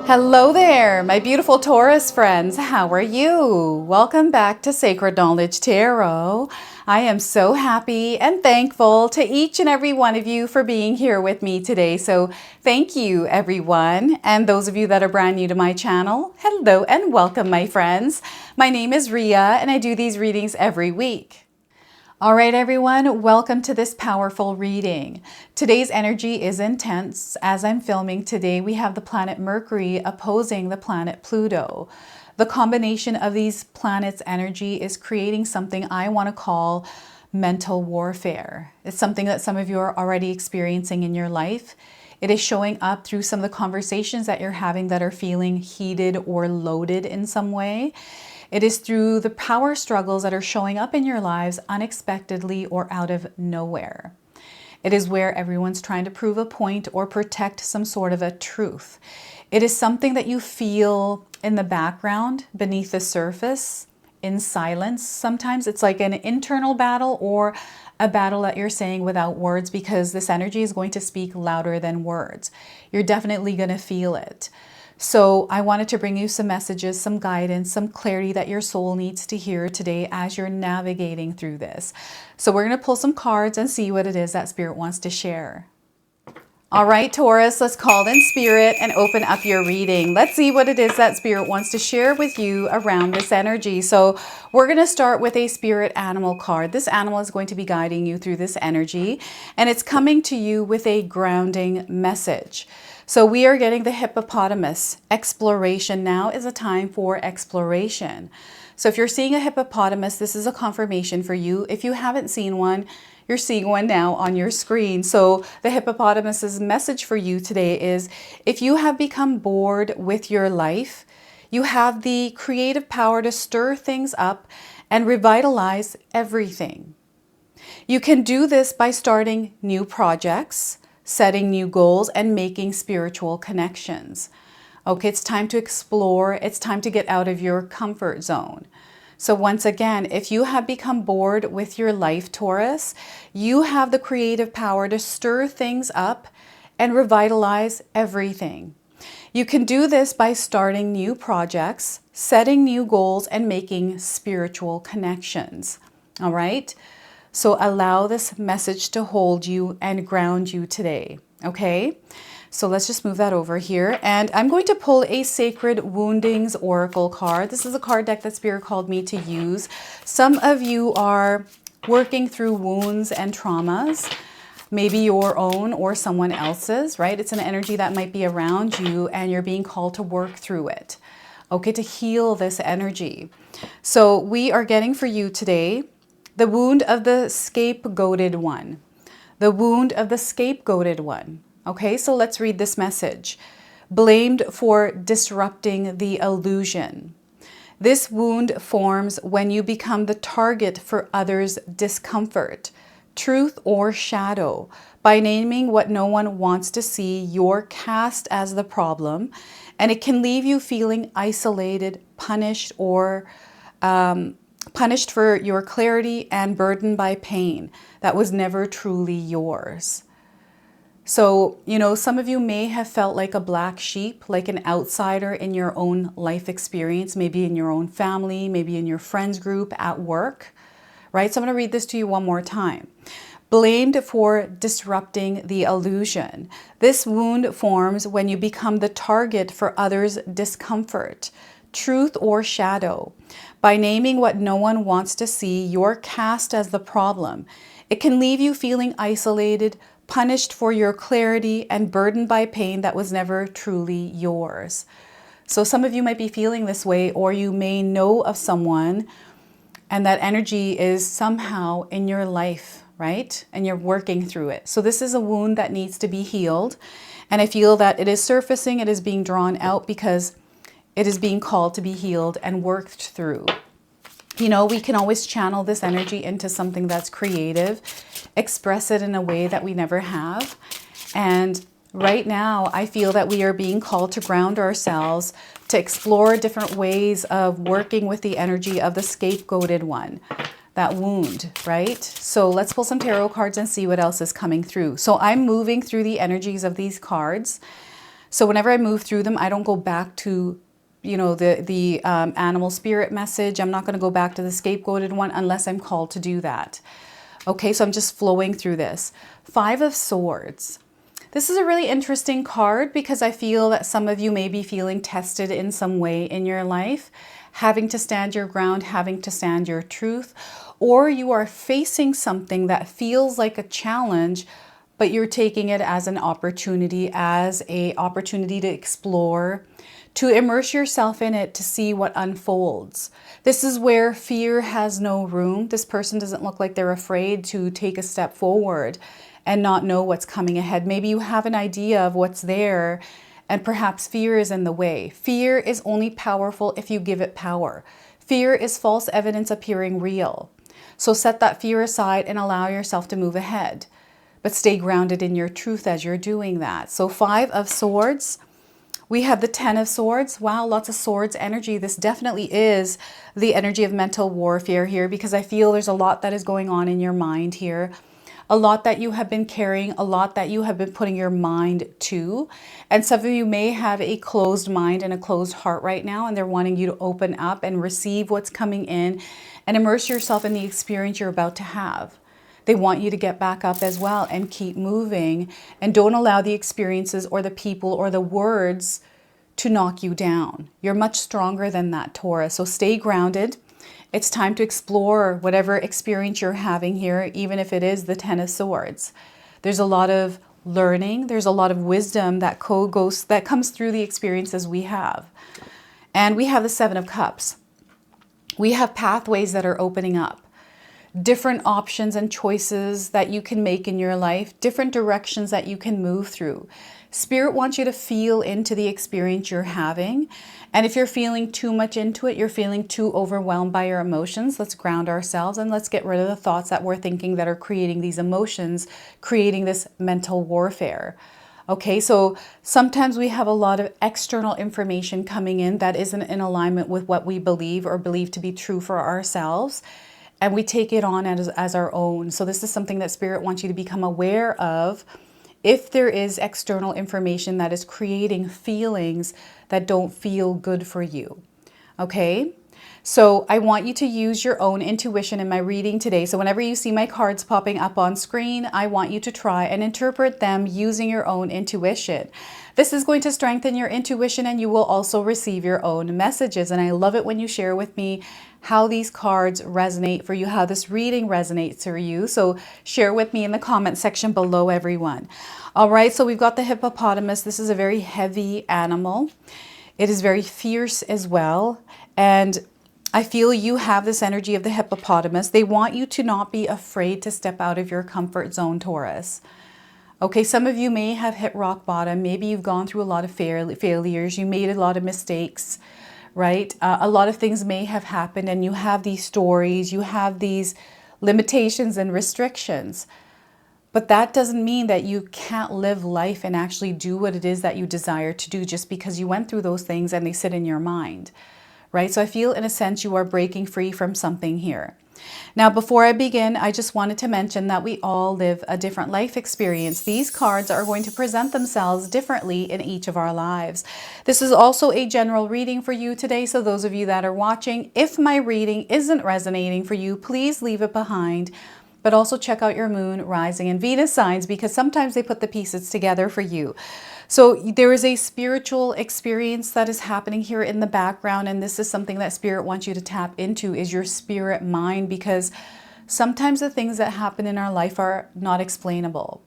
Hello there, my beautiful Taurus friends. How are you? Welcome back to Sacred Knowledge Tarot. I am so happy and thankful to each and every one of you for being here with me today. So thank you, everyone. And those of you that are brand new to my channel, hello and welcome, my friends. My name is Ria and I do these readings every week. All right, everyone, welcome to this powerful reading. Today's energy is intense. As I'm filming today, we have the planet Mercury opposing the planet Pluto. The combination of these planets' energy is creating something I want to call mental warfare. It's something that some of you are already experiencing in your life. It is showing up through some of the conversations that you're having that are feeling heated or loaded in some way. It is through the power struggles that are showing up in your lives unexpectedly or out of nowhere. It is where everyone's trying to prove a point or protect some sort of a truth. It is something that you feel in the background, beneath the surface, in silence. Sometimes it's like an internal battle or a battle that you're saying without words, because this energy is going to speak louder than words. You're definitely going to feel it. So I wanted to bring you some messages, some guidance, some clarity that your soul needs to hear today as you're navigating through this. So we're going to pull some cards and see what it is that Spirit wants to share. All right, Taurus, let's call in Spirit and open up your reading. Let's see what it is that Spirit wants to share with you around this energy. So we're going to start with a Spirit animal card. This animal is going to be guiding you through this energy, and it's coming to you with a grounding message. So we are getting the hippopotamus. Exploration. Now is a time for exploration. So if you're seeing a hippopotamus, this is a confirmation for you. If you haven't seen one, you're seeing one now on your screen. So the hippopotamus's message for you today is, if you have become bored with your life, you have the creative power to stir things up and revitalize everything. You can do this by starting new projects, setting new goals, and making spiritual connections. Okay, it's time to explore. It's time to get out of your comfort zone. So once again, if you have become bored with your life, Taurus, you have the creative power to stir things up and revitalize everything. You can do this by starting new projects, setting new goals, and making spiritual connections. All right? So allow this message to hold you and ground you today, okay? So let's just move that over here. And I'm going to pull a Sacred Woundings Oracle card. This is a card deck that Spirit called me to use. Some of you are working through wounds and traumas, maybe your own or someone else's, right? It's an energy that might be around you and you're being called to work through it, okay, to heal this energy. So we are getting for you today the wound of the scapegoated one. The wound of the scapegoated one. Okay, so let's read this message. Blamed for disrupting the illusion. This wound forms when you become the target for others' discomfort, truth or shadow. By naming what no one wants to see, you're cast as the problem, and it can leave you feeling isolated, punished, or punished for your clarity and burdened by pain that was never truly yours. So, you know, some of you may have felt like a black sheep, like an outsider in your own life experience, maybe in your own family, maybe in your friends group, at work, right? So I'm going to read this to you one more time. Blamed for disrupting the illusion. This wound forms when you become the target for others' discomfort, truth or shadow. By naming what no one wants to see, you're cast as the problem. It can leave you feeling isolated, punished for your clarity, and burdened by pain that was never truly yours. So some of you might be feeling this way, or you may know of someone and that energy is somehow in your life, right? And you're working through it. So this is a wound that needs to be healed. And I feel that it is surfacing, it is being drawn out because it is being called to be healed and worked through. You know, we can always channel this energy into something that's creative, express it in a way that we never have. And right now, I feel that we are being called to ground ourselves, to explore different ways of working with the energy of the scapegoated one, that wound, right? So let's pull some tarot cards and see what else is coming through. So I'm moving through the energies of these cards So whenever I move through them, I don't go back to, you know, the animal spirit message. I'm not going to go back to the scapegoated one unless I'm called to do that. Okay, so I'm just flowing through this. 5 of Swords. This is a really interesting card because I feel that some of you may be feeling tested in some way in your life, having to stand your ground, having to stand your truth, or you are facing something that feels like a challenge, but you're taking it as an opportunity to explore, to immerse yourself in it, to see what unfolds. This is where fear has no room. This person doesn't look like they're afraid to take a step forward and not know what's coming ahead. Maybe you have an idea of what's there, and perhaps fear is in the way. Fear is only powerful if you give it power. Fear is false evidence appearing real. So set that fear aside and allow yourself to move ahead. But stay grounded in your truth as you're doing that. So 5 of Swords. We have the 10 of Swords. Wow, lots of swords energy. This definitely is the energy of mental warfare here, because I feel there's a lot that is going on in your mind here. A lot that you have been carrying, a lot that you have been putting your mind to. And some of you may have a closed mind and a closed heart right now, and they're wanting you to open up and receive what's coming in and immerse yourself in the experience you're about to have. They want you to get back up as well and keep moving, and don't allow the experiences or the people or the words to knock you down. You're much stronger than that, Taurus. So stay grounded. It's time to explore whatever experience you're having here, even if it is the 10 of Swords. There's a lot of learning. There's a lot of wisdom that comes through the experiences we have. And we have the 7 of Cups. We have pathways that are opening up. Different options and choices that you can make in your life, different directions that you can move through. Spirit wants you to feel into the experience you're having. And if you're feeling too much into it, you're feeling too overwhelmed by your emotions, let's ground ourselves and let's get rid of the thoughts that we're thinking that are creating these emotions, creating this mental warfare. Okay, so sometimes we have a lot of external information coming in that isn't in alignment with what we believe or believe to be true for ourselves. And we take it on as our own. So this is something that Spirit wants you to become aware of. If there is external information that is creating feelings that don't feel good for you. Okay? So I want you to use your own intuition in my reading today. So whenever you see my cards popping up on screen, I want you to try and interpret them using your own intuition. This is going to strengthen your intuition, and you will also receive your own messages. And I love it when you share with me how these cards resonate for you, how this reading resonates for you. So share with me in the comment section below, everyone. All right, so we've got the hippopotamus. This is a very heavy animal. It is very fierce as well. And I feel you have this energy of the hippopotamus. They want you to not be afraid to step out of your comfort zone, Taurus. Okay, some of you may have hit rock bottom. Maybe you've gone through a lot of failures. You made a lot of mistakes, right? A lot of things may have happened, and you have these stories. You have these limitations and restrictions. But that doesn't mean that you can't live life and actually do what it is that you desire to do just because you went through those things and they sit in your mind. Right? So I feel in a sense you are breaking free from something here. Now, before I begin, I just wanted to mention that we all live a different life experience. These cards are going to present themselves differently in each of our lives. This is also a general reading for you today. So those of you that are watching, if my reading isn't resonating for you, please leave it behind. But also check out your moon, rising, and Venus signs, because sometimes they put the pieces together for you. So there is a spiritual experience that is happening here in the background, and this is something that Spirit wants you to tap into, is your spirit mind, because sometimes the things that happen in our life are not explainable.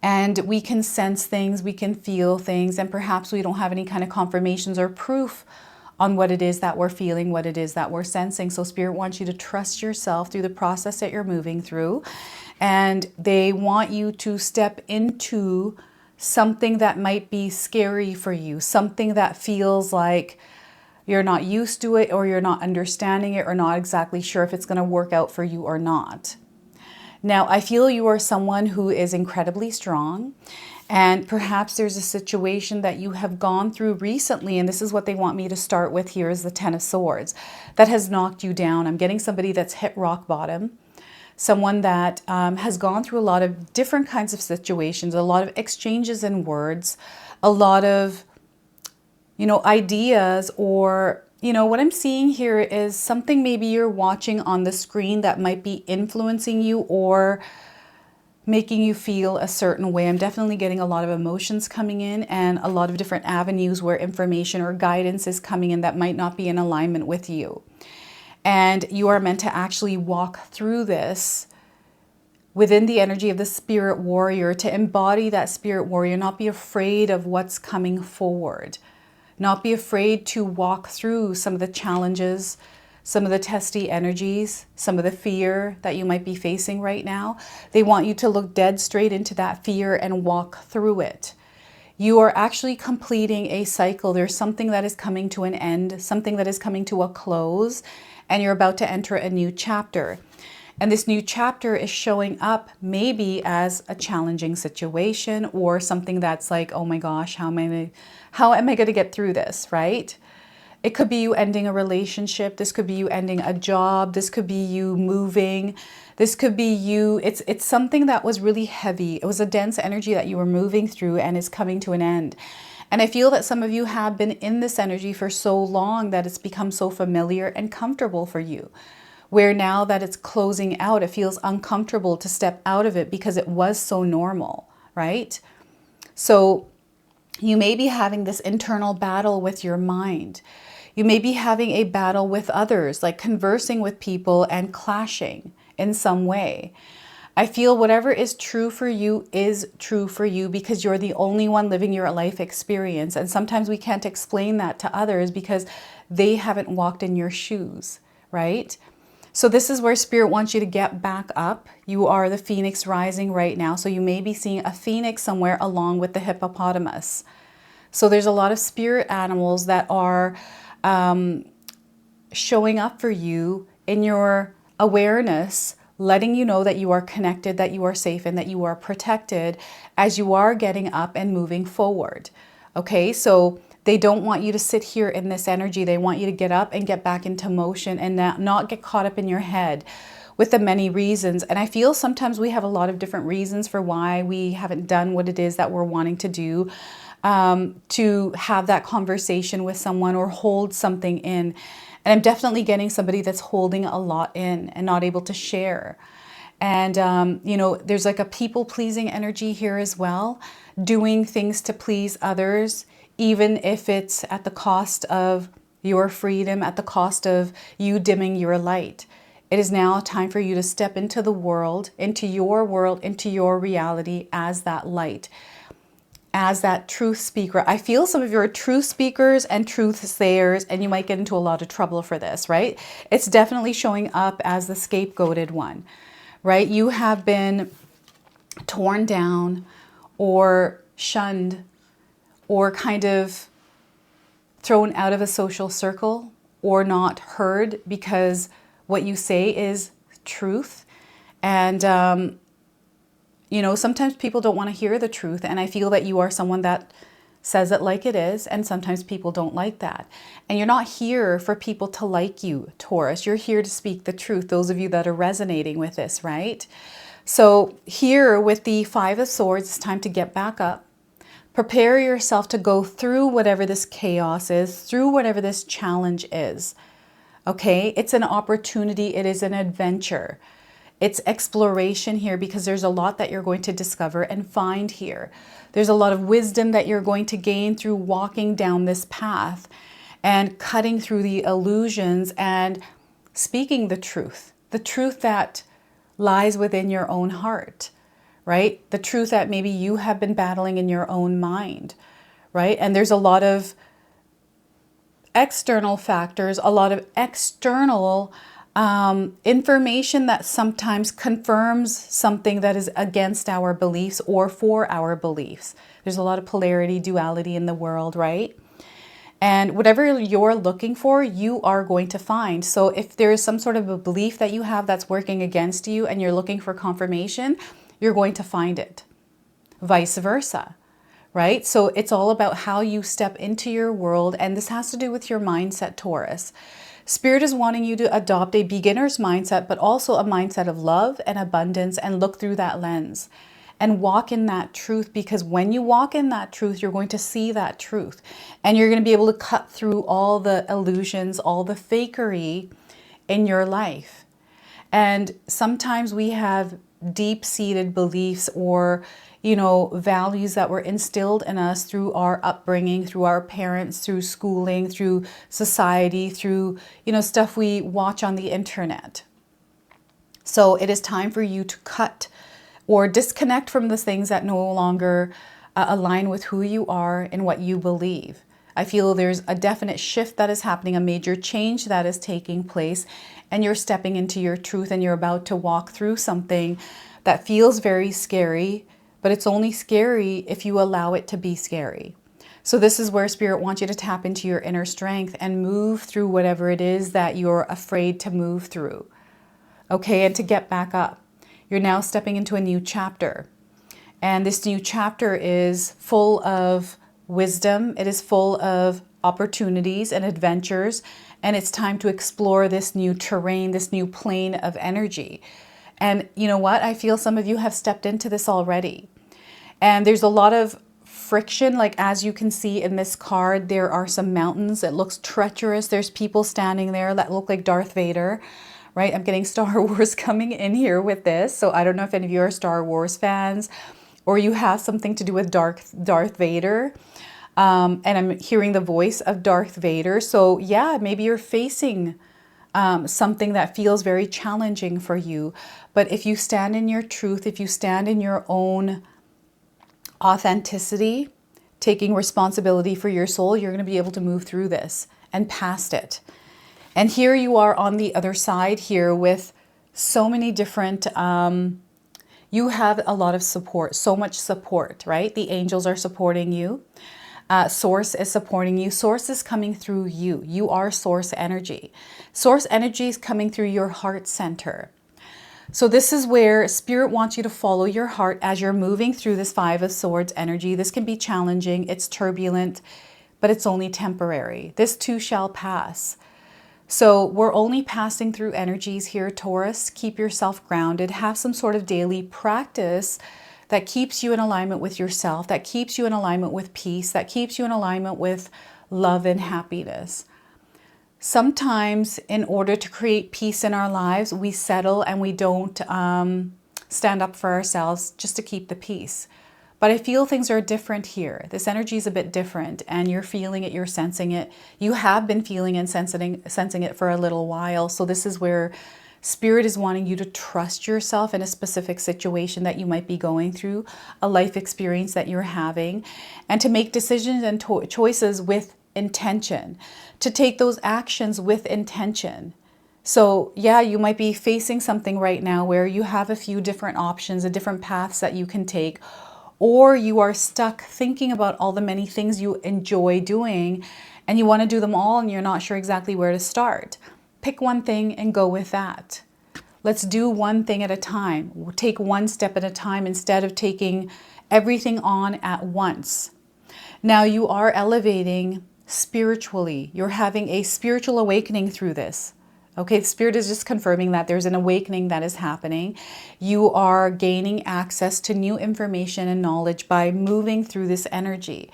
And we can sense things, we can feel things, and perhaps we don't have any kind of confirmations or proof on what it is that we're feeling, what it is that we're sensing. So Spirit wants you to trust yourself through the process that you're moving through. And they want you to step into something that might be scary for you, something that feels like you're not used to it, or you're not understanding it, or not exactly sure if it's going to work out for you or not. Now, I feel you are someone who is incredibly strong, and perhaps there's a situation that you have gone through recently, and this is what they want me to start with here, is the 10 of Swords, that has knocked you down. I'm getting somebody that's hit rock bottom, someone that has gone through a lot of different kinds of situations, a lot of exchanges in words, a lot of, ideas, or, what I'm seeing here is something maybe you're watching on the screen that might be influencing you or making you feel a certain way. I'm definitely getting a lot of emotions coming in and a lot of different avenues where information or guidance is coming in that might not be in alignment with you. And you are meant to actually walk through this within the energy of the spirit warrior, to embody that spirit warrior, not be afraid of what's coming forward, not be afraid to walk through some of the challenges, some of the testy energies, some of the fear that you might be facing right now. They want you to look dead straight into that fear and walk through it. You are actually completing a cycle. There's something that is coming to an end, something that is coming to a close, and you're about to enter a new chapter. And this new chapter is showing up maybe as a challenging situation or something that's like, oh my gosh, how am I going to get through this, right? It could be you ending a relationship. This could be you ending a job. This could be you moving. This could be you. It's something that was really heavy. It was a dense energy that you were moving through and is coming to an end. And I feel that some of you have been in this energy for so long that it's become so familiar and comfortable for you, where now that it's closing out, it feels uncomfortable to step out of it because it was so normal, right? So you may be having this internal battle with your mind. You may be having a battle with others, like conversing with people and clashing in some way. I feel whatever is true for you is true for you because you're the only one living your life experience. And sometimes we can't explain that to others because they haven't walked in your shoes, right? So this is where Spirit wants you to get back up. You are the phoenix rising right now. So you may be seeing a phoenix somewhere along with the hippopotamus. So there's a lot of spirit animals that are showing up for you in your awareness, letting you know that you are connected, that you are safe, and that you are protected as you are getting up and moving forward. Okay, so they don't want you to sit here in this energy. They want you to get up and get back into motion and not get caught up in your head with the many reasons. And I feel sometimes we have a lot of different reasons for why we haven't done what it is that we're wanting to do, to have that conversation with someone or hold something in. And I'm definitely getting somebody that's holding a lot in and not able to share. And, there's like a people-pleasing energy here as well, doing things to please others, even if it's at the cost of your freedom, at the cost of you dimming your light. It is now time for you to step into the world, into your reality as that light, as that truth speaker. I feel some of you are truth speakers and truth sayers, and you might get into a lot of trouble for this, right? It's definitely showing up as the scapegoated one, right? You have been torn down or shunned or kind of thrown out of a social circle or not heard because what you say is truth. And, sometimes people don't want to hear the truth. And I feel that you are someone that says it like it is. And sometimes people don't like that. And you're not here for people to like you, Taurus. You're here to speak the truth. Those of you that are resonating with this, right? So here with the Five of Swords, it's time to get back up. Prepare yourself to go through whatever this chaos is, through whatever this challenge is. Okay? It's an opportunity. It is an adventure. It's exploration here because there's a lot that you're going to discover and find here. There's a lot of wisdom that you're going to gain through walking down this path and cutting through the illusions and speaking the truth that lies within your own heart, right? The truth that maybe you have been battling in your own mind, right? And there's a lot of external factors, a lot of external information that sometimes confirms something that is against our beliefs or for our beliefs. There's a lot of polarity, duality in the world, right? And whatever you're looking for, you are going to find. So if there is some sort of a belief that you have that's working against you and you're looking for confirmation, you're going to find it. Vice versa, right? So it's all about how you step into your world. And this has to do with your mindset, Taurus. Spirit is wanting you to adopt a beginner's mindset, but also a mindset of love and abundance, and look through that lens and walk in that truth, because when you walk in that truth, you're going to see that truth, and you're going to be able to cut through all the illusions, all the fakery in your life. And sometimes we have deep-seated beliefs or, values that were instilled in us through our upbringing, through our parents, through schooling, through society, through, stuff we watch on the internet. So it is time for you to cut or disconnect from the things that no longer align with who you are and what you believe. I feel there's a definite shift that is happening, a major change that is taking place, and you're stepping into your truth, and you're about to walk through something that feels very scary, but it's only scary if you allow it to be scary. So this is where Spirit wants you to tap into your inner strength and move through whatever it is that you're afraid to move through. Okay, and to get back up. You're now stepping into a new chapter. And this new chapter is full of wisdom. It is full of opportunities and adventures. And it's time to explore this new terrain, this new plane of energy. And you know what? I feel some of you have stepped into this already. And there's a lot of friction. Like as you can see in this card, there are some mountains. It looks treacherous. There's people standing there that look like Darth Vader. Right? I'm getting Star Wars coming in here with this. So I don't know if any of you are Star Wars fans or you have something to do with Darth Vader. And I'm hearing the voice of Darth Vader. So yeah, maybe you're facing something that feels very challenging for you. But if you stand in your truth, if you stand in your own authenticity, taking responsibility for your soul, you're going to be able to move through this and past it. And here you are on the other side here with so many different, you have a lot of support, so much support, right? The angels are supporting you. Source is supporting you. Source is coming through you. You are source energy. Source energy is coming through your heart center. So this is where Spirit wants you to follow your heart as you're moving through this Five of Swords energy. This can be challenging. It's turbulent, but it's only temporary. This too shall pass. So we're only passing through energies here, Taurus. Keep yourself grounded. Have some sort of daily practice that keeps you in alignment with yourself, that keeps you in alignment with peace, that keeps you in alignment with love and happiness. Sometimes in order to create peace in our lives, we settle and we don't stand up for ourselves just to keep the peace. But I feel things are different here. This energy is a bit different, and you're feeling it, you're sensing it. You have been feeling and sensing it for a little while. So this is where Spirit is wanting you to trust yourself in a specific situation that you might be going through, a life experience that you're having, and to make decisions and choices with intention, to take those actions with intention. So yeah, you might be facing something right now where you have a few different options, the different paths that you can take, or you are stuck thinking about all the many things you enjoy doing and you want to do them all and you're not sure exactly where to start. Pick one thing and go with that. Let's do one thing at a time. We'll take one step at a time instead of taking everything on at once. Now you are elevating spiritually. You're having a spiritual awakening through this. Okay, Spirit is just confirming that there's an awakening that is happening. You are gaining access to new information and knowledge by moving through this energy.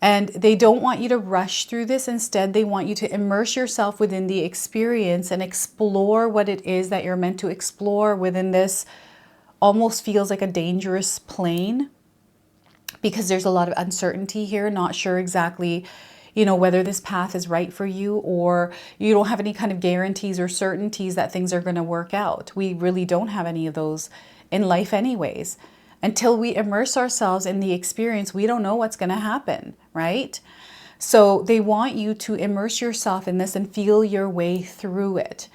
And they don't want you to rush through this. Instead, they want you to immerse yourself within the experience and explore what it is that you're meant to explore within this almost feels like a dangerous plane, because there's a lot of uncertainty here, not sure exactly whether this path is right for you, or you don't have any kind of guarantees or certainties that things are going to work out. We really don't have any of those in life anyways. Until we immerse ourselves in the experience, we don't know what's going to happen, right? So they want you to immerse yourself in this and feel your way through it.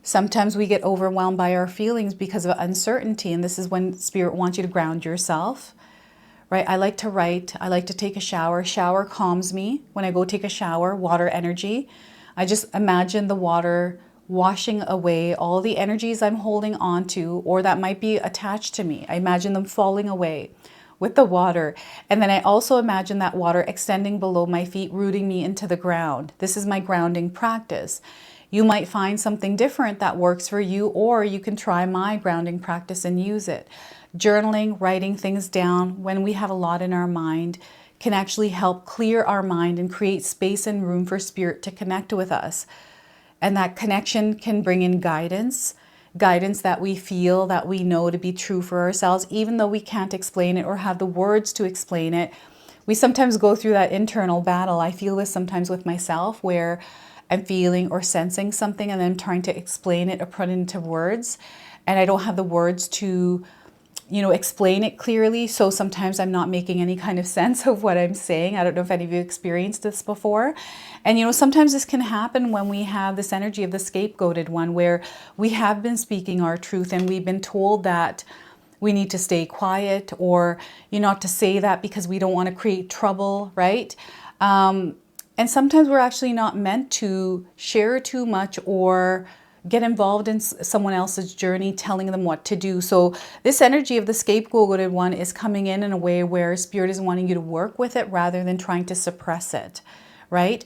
Sometimes we get overwhelmed by our feelings because of uncertainty, and this is when Spirit wants you to ground yourself. Right? I like to write. I like to take a shower. Shower calms me. When I go take a shower, water energy, I just imagine the water washing away all the energies I'm holding on to or that might be attached to me. I imagine them falling away. with the water. And then I also imagine that water extending below my feet, rooting me into the ground. This is my grounding practice. You might find something different that works for you, or you can try my grounding practice and use it. Journaling, writing things down when we have a lot in our mind can actually help clear our mind and create space and room for spirit to connect with us. And that connection can bring in guidance that we feel, that we know to be true for ourselves, even though we can't explain it or have the words to explain it. We sometimes go through that internal battle. I feel this sometimes with myself, where I'm feeling or sensing something and then I'm trying to explain it or put it into words, and I don't have the words to, explain it clearly. So sometimes I'm not making any kind of sense of what I'm saying. I don't know if any of you experienced this before. And sometimes this can happen when we have this energy of the scapegoated one, where we have been speaking our truth and we've been told that we need to stay quiet, or not to say that because we don't want to create trouble, right? And sometimes we're actually not meant to share too much or get involved in someone else's journey, telling them what to do. So this energy of the scapegoated one is coming in a way where spirit is wanting you to work with it rather than trying to suppress it, right?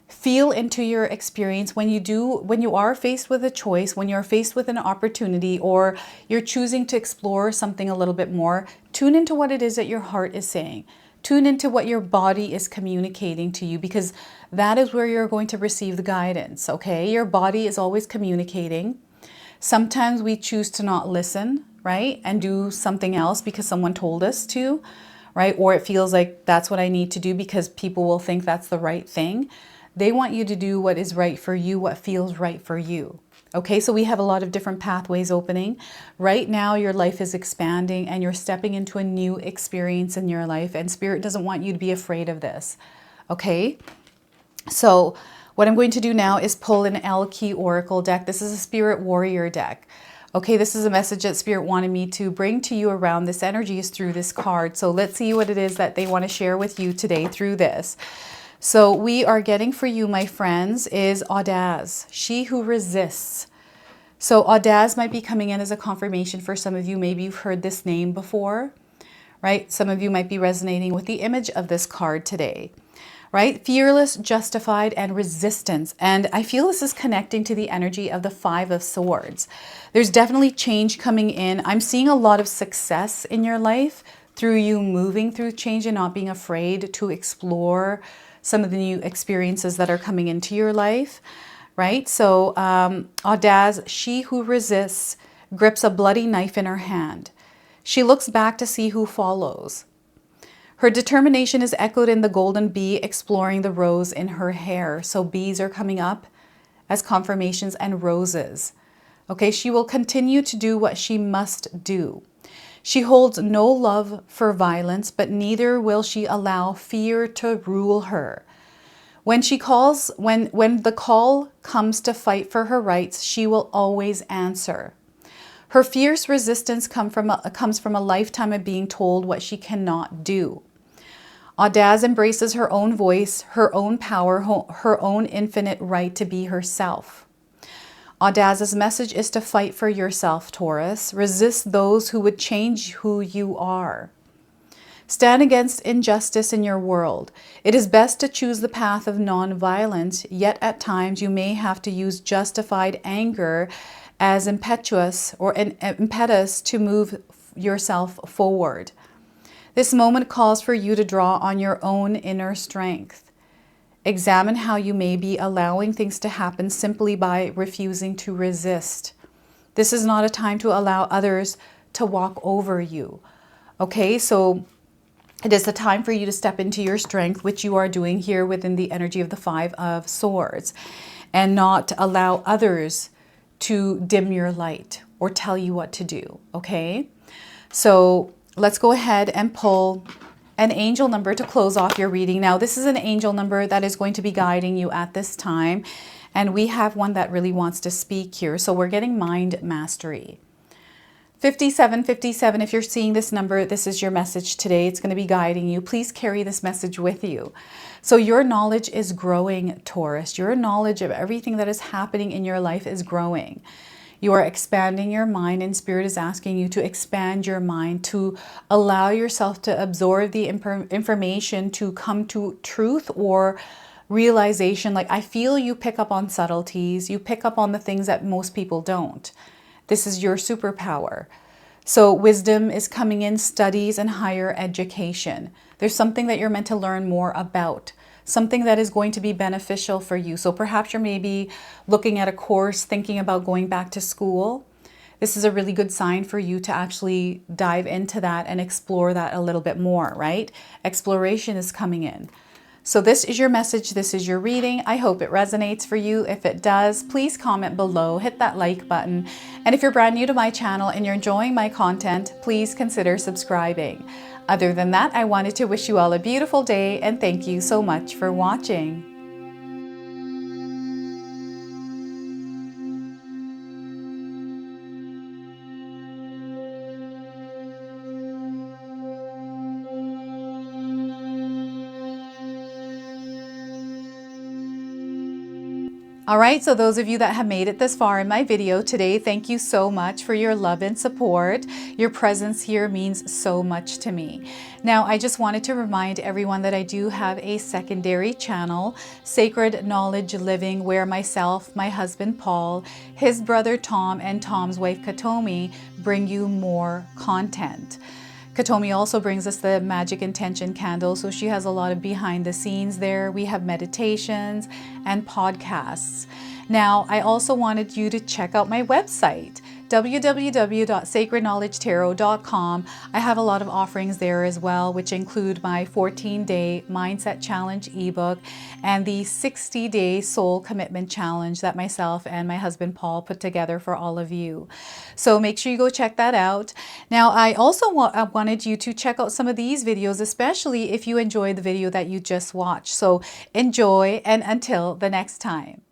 Feel into your experience when you are faced with a choice, when you're faced with an opportunity, or you're choosing to explore something a little bit more. Tune into what it is that your heart is saying. Tune into what your body is communicating to you, because that is where you're going to receive the guidance, okay? Your body is always communicating. Sometimes we choose to not listen, right? And do something else because someone told us to, right? Or it feels like that's what I need to do because people will think that's the right thing. They want you to do what is right for you, what feels right for you. Okay, so we have a lot of different pathways opening. Right now, your life is expanding and you're stepping into a new experience in your life, and Spirit doesn't want you to be afraid of this. Okay, so what I'm going to do now is pull an L Key Oracle deck. This is a Spirit Warrior deck. Okay, this is a message that Spirit wanted me to bring to you around this energy is through this card. So let's see what it is that they want to share with you today through this. So we are getting for you, my friends, is Audace, she who resists. So Audace might be coming in as a confirmation for some of you. Maybe you've heard this name before, right? Some of you might be resonating with the image of this card today, right? Fearless, justified, and resistance. And I feel this is connecting to the energy of the Five of Swords. There's definitely change coming in. I'm seeing a lot of success in your life through you moving through change and not being afraid to explore some of the new experiences that are coming into your life, right? So Audace, she who resists, grips a bloody knife in her hand. She looks back to see who follows. Her determination is echoed in the golden bee exploring the rose in her hair. So bees are coming up as confirmations and roses. Okay, she will continue to do what she must do. She holds no love for violence, but neither will she allow fear to rule her. When the call comes to fight for her rights, she will always answer. Her fierce resistance comes from a lifetime of being told what she cannot do. Audace embraces her own voice, her own power, her own infinite right to be herself. Audace's message is to fight for yourself, Taurus. Resist those who would change who you are. Stand against injustice in your world. It is best to choose the path of non-violence, yet at times you may have to use justified anger as impetus to move yourself forward. This moment calls for you to draw on your own inner strength. Examine how you may be allowing things to happen simply by refusing to resist. This is not a time to allow others to walk over you. Okay, so it is the time for you to step into your strength, which you are doing here within the energy of the Five of Swords, and not allow others to dim your light or tell you what to do. Okay, so let's go ahead and pull an angel number to close off your reading. Now, this is an angel number that is going to be guiding you at this time. And we have one that really wants to speak here. So we're getting mind mastery. 5757, if you're seeing this number, this is your message today. It's going to be guiding you. Please carry this message with you. So your knowledge is growing, Taurus. Your knowledge of everything that is happening in your life is growing. You are expanding your mind, and Spirit is asking you to expand your mind, to allow yourself to absorb the information, to come to truth or realization. Like, I feel you pick up on subtleties, you pick up on the things that most people don't. This is your superpower. So wisdom is coming in, studies and higher education. There's something that you're meant to learn more about, something that is going to be beneficial for you. So perhaps you're maybe looking at a course, thinking about going back to school. This is a really good sign for you to actually dive into that and explore that a little bit more, right? Exploration is coming in. So this is your message. This is your reading. I hope it resonates for you. If it does, please comment below, hit that like button. And if you're brand new to my channel and you're enjoying my content, please consider subscribing. Other than that, I wanted to wish you all a beautiful day and thank you so much for watching. All right, so those of you that have made it this far in my video today, thank you so much for your love and support. Your presence here means so much to me. Now, I just wanted to remind everyone that I do have a secondary channel, Sacred Knowledge Living, where myself, my husband Paul, his brother Tom, and Tom's wife Katomi bring you more content. Katomi also brings us the Magic Intention candle, so she has a lot of behind the scenes there. We have meditations and podcasts. Now, I also wanted you to check out my website, www.sacredknowledgetarot.com. I have a lot of offerings there as well, which include my 14-day Mindset Challenge ebook and the 60-day Soul Commitment Challenge that myself and my husband Paul put together for all of you. So make sure you go check that out. Now, I also wanted you to check out some of these videos, especially if you enjoyed the video that you just watched. So enjoy, and until the next time.